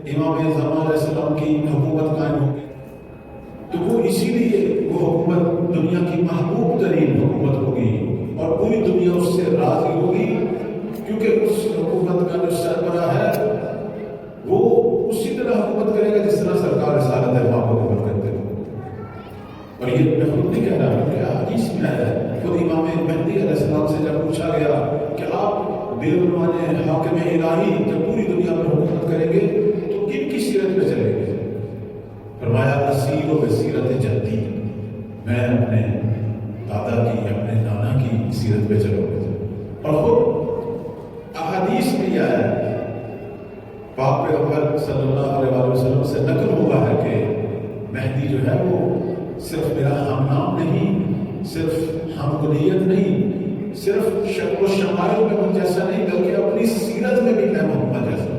इमाम ज़मान अलैहिस्सलाम की हुकूमत कायम होगी, तो वो इसीलिए वो हुकूमत दुनिया की महबूब तरीन हुकूमत होगी और पूरी दुनिया उससे राजी होगी, क्योंकि उस हुकूमत का जो सरबराह है वो उसी तरह हुकूमत करेगा जिस तरह सरकार रिसालत है वहाँ हुकूमत करते हैं। और ये मैं खुद नहीं कह रहा हूँ, क्या हदीस में है, खुद इमाम महदी अलैहिस्सलाम से जब पूछा गया कि आप बेरुमाने हाकिम इलाही जब पूरी दुनिया पर हुकूमत करेंगे तो किन की सीरत पे चलेंगे? फरमाया असीर व सीरत जद्दी, मैं अपने दादा की अपने नाना की सीरत पे चलूंगा। और खुद अहादीस में यह है, पाक पैगंबर सल्लल्लाहु अलैहि वसल्लम से नकल हुआ है कि मेहदी जो है वो सिर्फ मेरा हम नाम नहीं, सिर्फ हम कुलियत नहीं, सिर्फ शक्ल शमाइल में मुझ जैसा नहीं, बल्कि अपनी सीरत में भी मैं मोहम्मद जैसा।